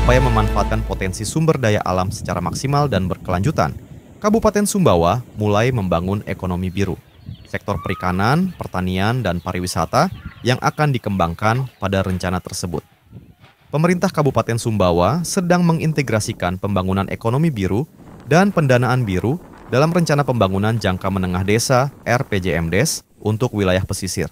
upaya memanfaatkan potensi sumber daya alam secara maksimal dan berkelanjutan, Kabupaten Sumbawa mulai membangun ekonomi biru. Sektor perikanan, pertanian, dan pariwisata yang akan dikembangkan pada rencana tersebut. Pemerintah Kabupaten Sumbawa sedang mengintegrasikan pembangunan ekonomi biru dan pendanaan biru dalam rencana pembangunan jangka menengah desa (RPJMDes) untuk wilayah pesisir.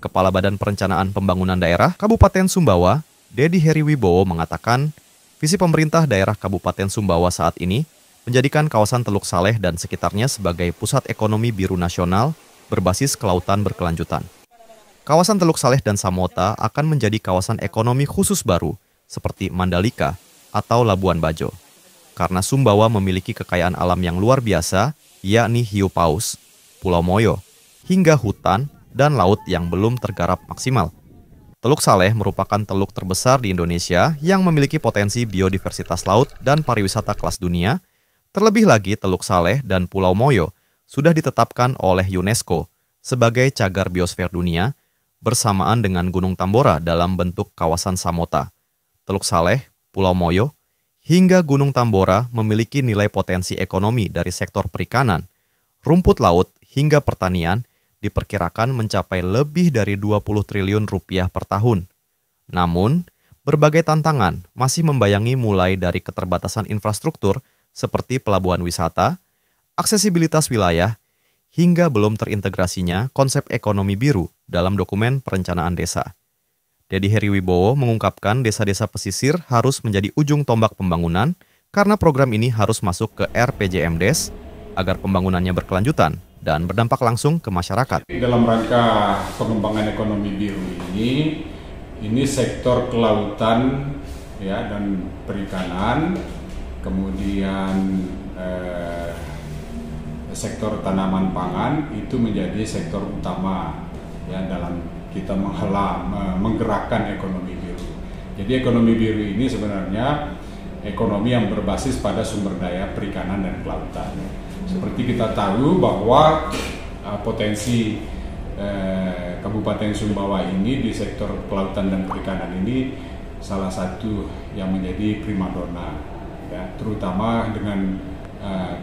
Kepala Badan Perencanaan Pembangunan Daerah Kabupaten Sumbawa, Dedi Heriwibowo mengatakan, visi pemerintah daerah Kabupaten Sumbawa saat ini menjadikan kawasan Teluk Saleh dan sekitarnya sebagai pusat ekonomi biru nasional berbasis kelautan berkelanjutan. Kawasan Teluk Saleh dan Samota akan menjadi kawasan ekonomi khusus baru seperti Mandalika atau Labuan Bajo. Karena Sumbawa memiliki kekayaan alam yang luar biasa, yakni hiu paus, Pulau Moyo, hingga hutan dan laut yang belum tergarap maksimal. Teluk Saleh merupakan teluk terbesar di Indonesia yang memiliki potensi biodiversitas laut dan pariwisata kelas dunia. Terlebih lagi, Teluk Saleh dan Pulau Moyo sudah ditetapkan oleh UNESCO sebagai cagar biosfer dunia bersamaan dengan Gunung Tambora dalam bentuk kawasan Samota. Teluk Saleh, Pulau Moyo, hingga Gunung Tambora memiliki nilai potensi ekonomi dari sektor perikanan, rumput laut hingga pertanian diperkirakan mencapai lebih dari 20 triliun rupiah per tahun. Namun, berbagai tantangan masih membayangi mulai dari keterbatasan infrastruktur seperti pelabuhan wisata, aksesibilitas wilayah, hingga belum terintegrasinya konsep ekonomi biru dalam dokumen perencanaan desa. Dedi Heriwibowo mengungkapkan desa-desa pesisir harus menjadi ujung tombak pembangunan karena program ini harus masuk ke RPJMDes agar pembangunannya berkelanjutan dan berdampak langsung ke masyarakat. Dalam rangka pengembangan ekonomi biru ini sektor kelautan ya dan perikanan, kemudian sektor tanaman pangan itu menjadi sektor utama ya dalam kita menggerakkan ekonomi biru. Jadi ekonomi biru ini sebenarnya ekonomi yang berbasis pada sumber daya perikanan dan kelautan. Seperti kita tahu bahwa potensi Kabupaten Sumbawa ini di sektor kelautan dan perikanan ini salah satu yang menjadi primadona, ya, terutama dengan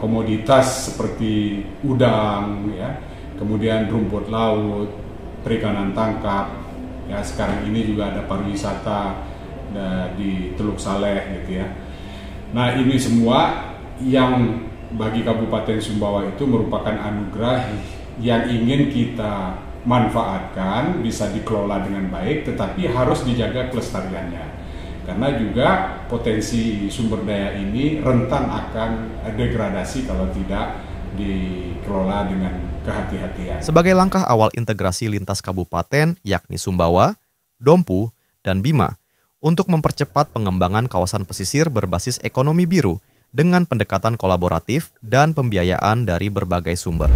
komoditas seperti udang, ya, kemudian rumput laut, perikanan tangkap, ya, sekarang ini juga ada pariwisata di Teluk Saleh, gitu ya. Nah, ini semua yang bagi Kabupaten Sumbawa itu merupakan anugerah yang ingin kita manfaatkan, bisa dikelola dengan baik, tetapi harus dijaga kelestariannya. Karena juga potensi sumber daya ini rentan akan degradasi kalau tidak dikelola dengan kehati-hatian. Sebagai langkah awal integrasi lintas kabupaten yakni Sumbawa, Dompu, dan Bima untuk mempercepat pengembangan kawasan pesisir berbasis ekonomi biru dengan pendekatan kolaboratif dan pembiayaan dari berbagai sumber.